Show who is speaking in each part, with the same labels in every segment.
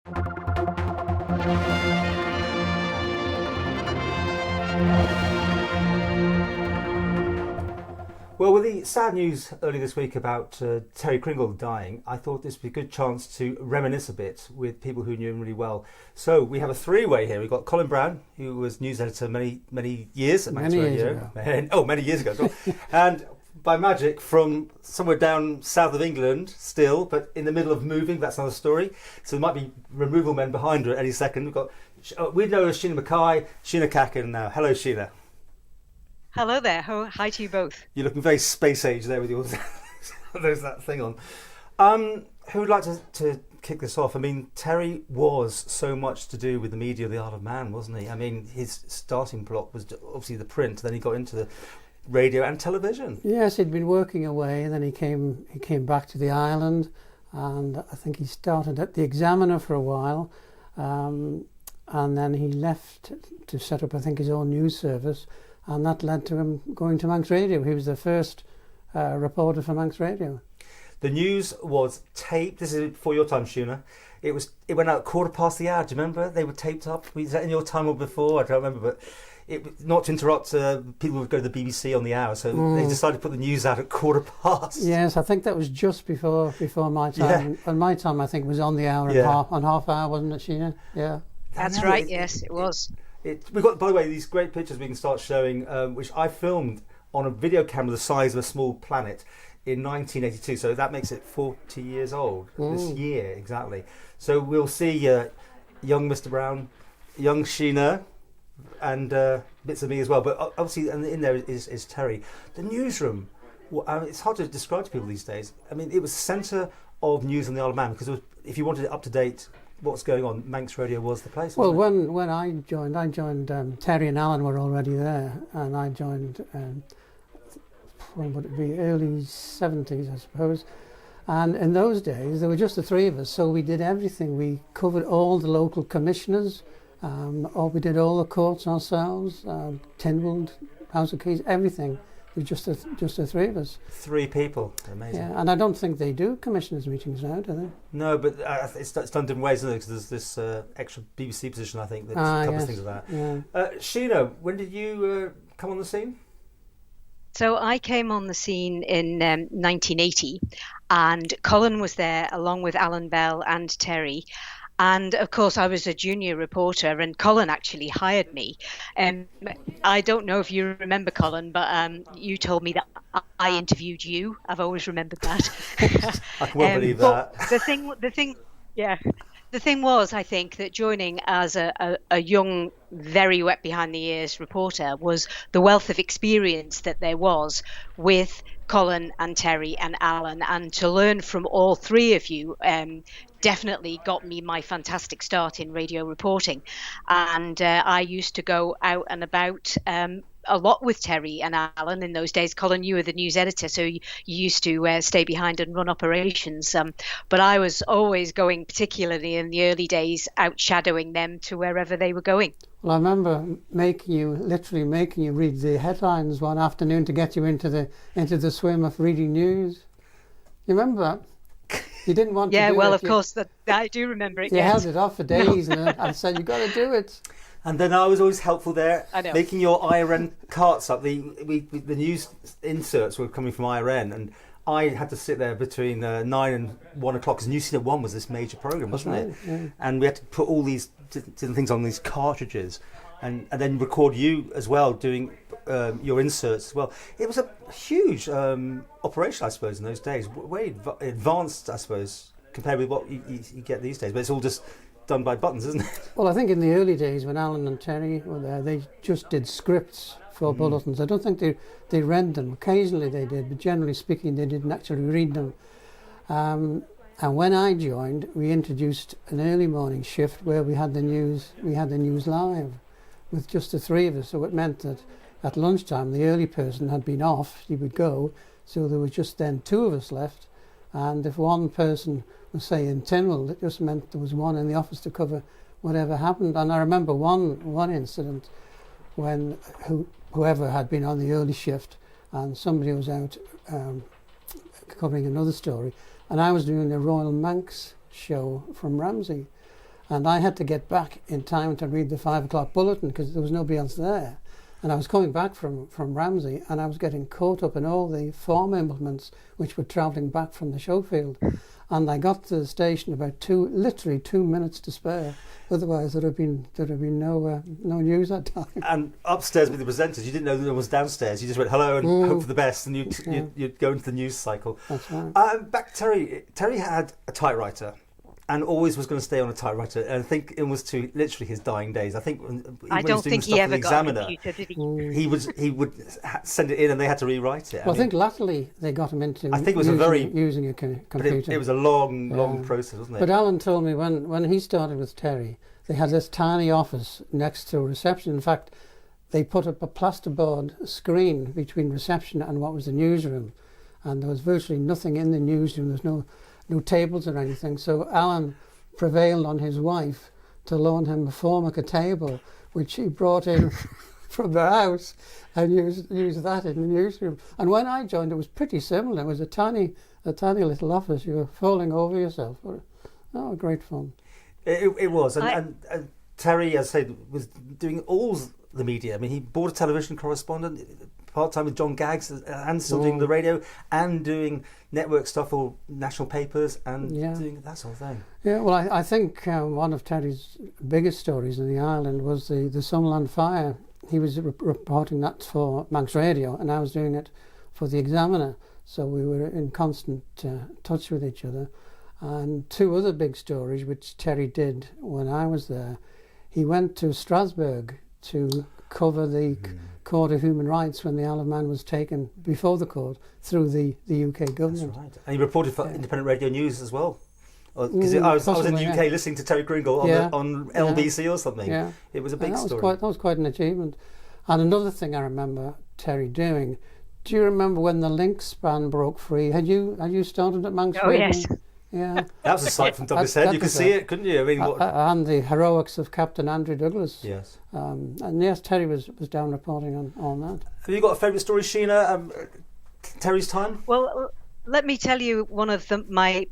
Speaker 1: Well, with the sad news earlier this week about Terry Cringle dying, I thought this would be a good chance to reminisce a bit with people who knew him really well. So we have a three-way here. We've got Colin Brown, who was news editor many years at Manx Radio. Many years ago as well. And by magic, from somewhere down south of England still, but in the middle of moving, that's another story. So there might be removal men behind her at any second. We know Sheena Mackay, Sheena Kaighin now. Hello, Sheena.
Speaker 2: Hello there. Hi to you both.
Speaker 1: You're looking very space age there with yours. There's that thing on. Who would like to kick this off? I mean, Terry was so much to do with the media of the Isle of Man, wasn't he? I mean, his starting block was obviously the print. Then he got into the radio and television. Yes, he'd been working away, and then he came back to the island, and I think he started at the Examiner for a while, and then he left to set up, I think, his own news service. And that led to him going to Manx Radio. He was the first reporter for Manx Radio. The news was taped. This is before your time, Sheena. It went out 1:15 the hour. Do you remember? They were taped up. Was that in your time or before? I don't remember. But not to interrupt, people would go to the BBC on the hour, so they decided to put the news out at 1:15. Yes, I think that was just before my time. Yeah. And my time, I think, was on the hour and half hour, wasn't it, Sheena? Yeah.
Speaker 2: That's right. Yes, it was.
Speaker 1: We've got, by the way, these great pictures we can start showing, which I filmed on a video camera the size of a small planet in 1982. So that makes it 40 years old this year, exactly. So we'll see young Mr. Brown, young Sheena, and bits of me as well. But obviously, and in there is Terry. The newsroom, it's hard to describe to people these days. I mean, it was the centre of news on the Isle of Man, because if you wanted it up to date, what's going on, Manx Radio was the place. Well, when I joined, Terry and Alan were already there, and I joined, when would it be, early 70s, I suppose. And in those days, there were just the three of us, so we did everything. We covered all the local commissioners, or we did all the courts ourselves, Tynwald, House of Keys, everything. It was just the three of us. Three people, amazing. Yeah, and I don't think they do commissioners' meetings now, do they? No, but it's done different ways, isn't it? Because there's this extra BBC position, I think, that covers things like that. Yeah. Sheena, when did you come on the scene?
Speaker 2: So I came on the scene in 1980, and Colin was there along with Alan Bell and Terry. And of course, I was a junior reporter, and Colin actually hired me. I don't know if you remember, Colin, but you told me that I interviewed you. I've always remembered that.
Speaker 1: I can't believe that.
Speaker 2: The thing was, I think, that joining as a young, very wet behind the ears reporter was the wealth of experience that there was with Colin and Terry and Alan, and to learn from all three of you definitely got me my fantastic start in radio reporting. And I used to go out and about a lot with Terry and Alan in those days. Colin, you were the news editor, so you used to stay behind and run operations. But I was always going, particularly in the early days, out shadowing them to wherever they were going.
Speaker 3: Well, I remember literally making you read the headlines one afternoon to get you into the swim of reading news. You remember that? You didn't want to do it.
Speaker 2: Yeah, well, of course, I do remember it.
Speaker 3: You held it off for days and I said, you've got to do it.
Speaker 1: And then I was always helpful there, making your IRN carts up. The news inserts were coming from IRN, and I had to sit there between 9 and 1 o'clock, because News at 1 was this major programme, wasn't it? Yeah. And we had to put all these different things on these cartridges, and then record you as well, doing your inserts as well. It was a huge operation, I suppose, in those days. Way advanced, I suppose, compared with what you get these days. But it's all just done by buttons, isn't it?
Speaker 3: Well, I think in the early days when Alan and Terry were there, they just did scripts for bulletins. I don't think they read them. Occasionally they did, but generally speaking, they didn't actually read them. And when I joined, we introduced an early morning shift where we had the news live with just the three of us. So it meant that at lunchtime, the early person had been off, he would go, so there was just then two of us left. And if one person was, say, in Tynwald, it just meant there was one in the office to cover whatever happened. And I remember one incident when whoever had been on the early shift and somebody was out covering another story, and I was doing the Royal Manx show from Ramsey. And I had to get back in time to read the 5 o'clock bulletin because there was nobody else there. And I was coming back from Ramsey, and I was getting caught up in all the farm implements which were travelling back from the show field. And I got to the station about literally 2 minutes to spare. Otherwise, there'd have been no news that time.
Speaker 1: And upstairs with the presenters, you didn't know that there was downstairs. You just went hello and hope for the best, and you'd go into the news cycle.
Speaker 3: That's right.
Speaker 1: Back to Terry. Terry had a typewriter, and always was going to stay on a typewriter. And I think it was to literally his dying days. I think
Speaker 2: I don't think he ever got a computer, did he?
Speaker 1: He would send it in, and they had to rewrite it.
Speaker 3: Well, I think latterly they got him into
Speaker 1: I think it was
Speaker 3: using a computer.
Speaker 1: It was a long process, wasn't it?
Speaker 3: But Alan told me when he started with Terry, they had this tiny office next to reception. In fact, they put up a plasterboard screen between reception and what was the newsroom, and there was virtually nothing in the newsroom. There's no tables or anything. So Alan prevailed on his wife to loan him a Formica table, which he brought in from the house and used that in the newsroom. And when I joined, it was pretty similar. It was a tiny little office. You were falling over yourself. Great fun.
Speaker 1: It was. And Terry, as I said, was doing all the media. I mean, he bought a television correspondent, part-time with John Gaggs, and still doing the radio and doing network stuff for national papers and doing that sort of thing. Yeah,
Speaker 3: well, I think one of Terry's biggest stories in the island was the Sunderland fire. He was reporting that for Manx Radio, and I was doing it for the Examiner. So we were in constant touch with each other. And 2 other big stories which Terry did when I was there. He went to Strasbourg to cover the Court of Human Rights when the Isle of Man was taken before the court through the UK government.
Speaker 1: That's right. And he reported for Independent Radio News as well. Because I was in the UK listening to Terry Cringle on LBC or something. Yeah. It was a big story.
Speaker 3: That was quite an achievement. And another thing I remember Terry doing, do you remember when the link span broke free? Had you started at Manx Radio?
Speaker 2: Oh, yes.
Speaker 3: Yeah,
Speaker 1: that was a sight from top of his head. You could see it, couldn't you? I mean,
Speaker 3: and the heroics of Captain Andrew Douglas.
Speaker 1: Yes.
Speaker 3: And yes, Terry was down reporting on that.
Speaker 1: Have you got a favourite story, Sheena? Terry's time?
Speaker 2: Well, let me tell you one of my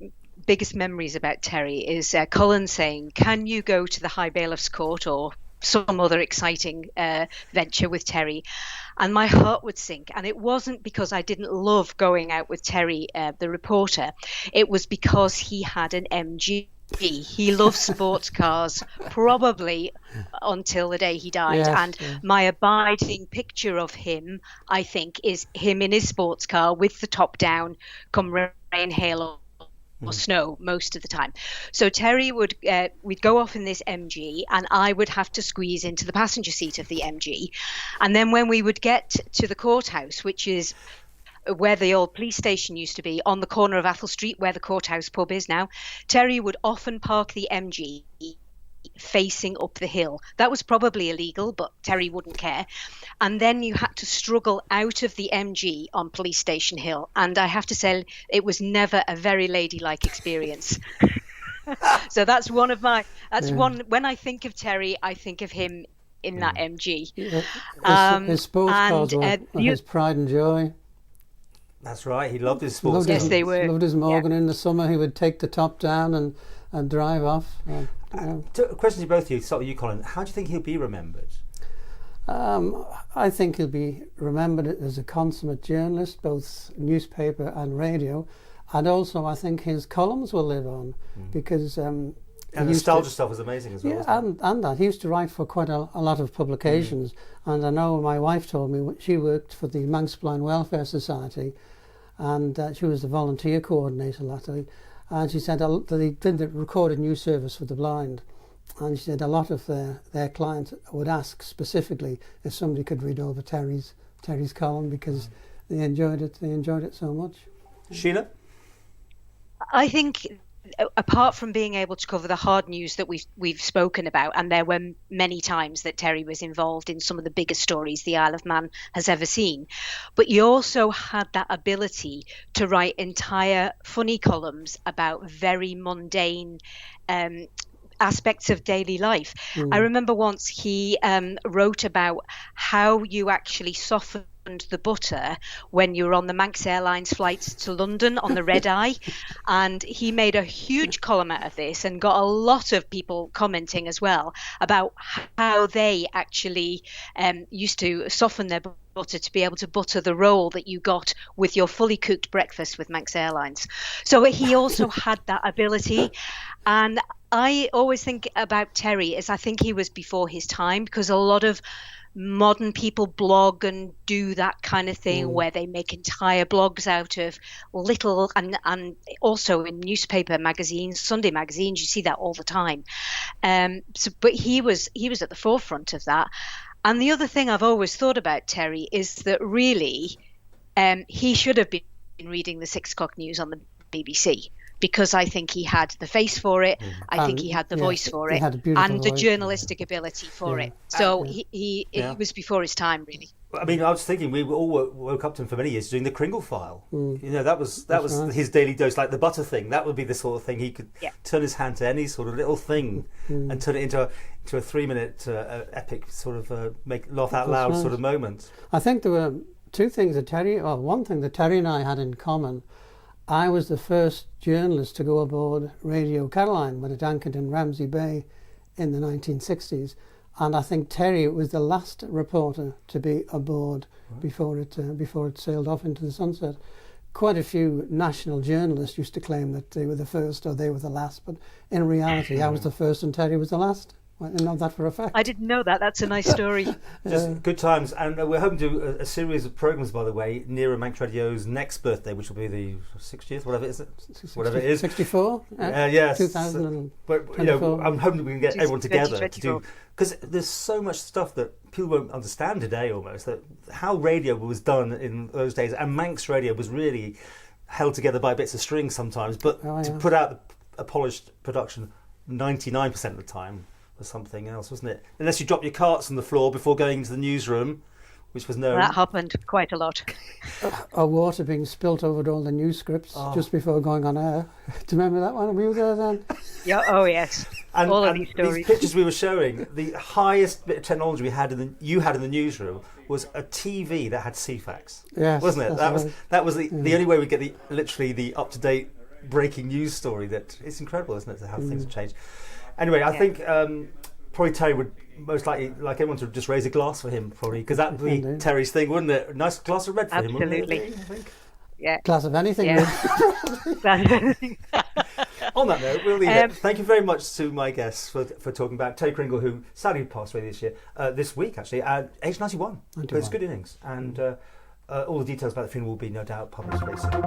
Speaker 2: biggest memories about Terry is Colin saying, "Can you go to the High Bailiff's Court or some other exciting venture with Terry?" And my heart would sink. And it wasn't because I didn't love going out with Terry, the reporter. It was because he had an MG. He loved sports cars, probably until the day he died. Yes, my abiding picture of him, I think, is him in his sports car with the top down, come rain, hail, or snow most of the time. So Terry we'd go off in this MG, and I would have to squeeze into the passenger seat of the MG. And then when we would get to the courthouse, which is where the old police station used to be, on the corner of Athol Street, where the courthouse pub is now, Terry would often park the MG facing up the hill. That was probably illegal, but Terry wouldn't care. And then you had to struggle out of the MG on Police Station Hill. And I have to say, it was never a very ladylike experience. So that's one of my, when I think of Terry, I think of him in that MG.
Speaker 3: Yeah. His sports cars were his pride and joy.
Speaker 1: That's right, he loved his sports cars.
Speaker 2: Yes, they were.
Speaker 3: Loved his Morgan. In the summer, he would take the top down and drive off.
Speaker 1: A question to both of you, start with you, Colin. How do you think he'll be remembered?
Speaker 3: I think he'll be remembered as a consummate journalist, both newspaper and radio, and also I think his columns will live on because
Speaker 1: and the nostalgia stuff was amazing as well.
Speaker 3: Yeah, and that he used to write for quite a lot of publications, and I know my wife told me she worked for the Manx Blind Welfare Society, and she was the volunteer coordinator latterly. And she said that they did the recorded news service for the blind. And she said a lot of their clients would ask specifically if somebody could read over Terry's column because they enjoyed it. They enjoyed it so much.
Speaker 1: Sheena?
Speaker 2: I think apart from being able to cover the hard news that we've spoken about, and there were many times that Terry was involved in some of the biggest stories the Isle of Man has ever seen, but he also had that ability to write entire funny columns about very mundane aspects of daily life. I remember once he wrote about how you actually softened the butter when you were on the Manx Airlines flights to London on the red eye, and he made a huge column out of this and got a lot of people commenting as well about how they actually used to soften their butter to be able to butter the roll that you got with your fully cooked breakfast with Manx Airlines. So he also had that ability. And I always think about Terry as I think he was before his time, because a lot of modern people blog and do that kind of thing where they make entire blogs out of little, and also in newspaper magazines, Sunday magazines, you see that all the time. But he was at the forefront of that. And the other thing I've always thought about Terry is that really he should have been reading the 6 o'clock news on the BBC, because I think he had the face for it. I think he had the voice for it, and the journalistic ability for it. So he was before his time, really.
Speaker 1: I mean, I was thinking we all woke up to him for many years doing the Kringle file. You know, that was his daily dose, like the butter thing. That would be the sort of thing he could turn his hand to any sort of little thing and turn it into a 3-minute epic sort of make laugh out loud sort of moment.
Speaker 3: I think there were two things that one thing that Terry and I had in common. I was the first journalist to go aboard Radio Caroline when it anchored in Ramsey Bay in the 1960s, and I think Terry was the last reporter to be aboard before it sailed off into the sunset. Quite a few national journalists used to claim that they were the first or they were the last, but in reality I was the first and Terry was the last. I didn't know that for a fact.
Speaker 2: I didn't know that. That's a nice story.
Speaker 1: Just good times. And we're hoping to do a series of programmes, by the way, near Manx Radio's next birthday, which will be the 60th, whatever it is.
Speaker 3: 64?
Speaker 1: Yes.
Speaker 3: 2024.
Speaker 1: But, you know, I'm hoping that we can get everyone together to do... Because there's so much stuff that people won't understand today, almost, that how radio was done in those days. And Manx Radio was really held together by bits of string sometimes. But to put out a polished production 99% of the time... was something else, wasn't it? Unless you drop your carts on the floor before going into the newsroom, which was known.
Speaker 2: That happened quite a lot.
Speaker 3: Or water being spilt over all the news scripts just before going on air. Do you remember that one? Were you there then?
Speaker 2: Yeah. Oh yes.
Speaker 1: And,
Speaker 2: all of these stories.
Speaker 1: These pictures we were showing, the highest bit of technology you had in the newsroom was a TV that had CFAX.
Speaker 3: Yes,
Speaker 1: wasn't it? That was the only way we get the up to date breaking news story. That it's incredible, isn't it? How things have changed. Anyway, I think probably Terry would most likely like everyone to just raise a glass for him, probably, because that would be Terry's thing, wouldn't it? A nice glass of red for him, wouldn't it?
Speaker 2: Absolutely.
Speaker 1: I think.
Speaker 3: Yeah. Glass of anything.
Speaker 2: Yeah.
Speaker 1: On that note, we'll leave it. Thank you very much to my guests for talking about Terry Cringle, who sadly passed away this week actually, at age 91. It's good innings, and all the details about the funeral will be no doubt published very soon.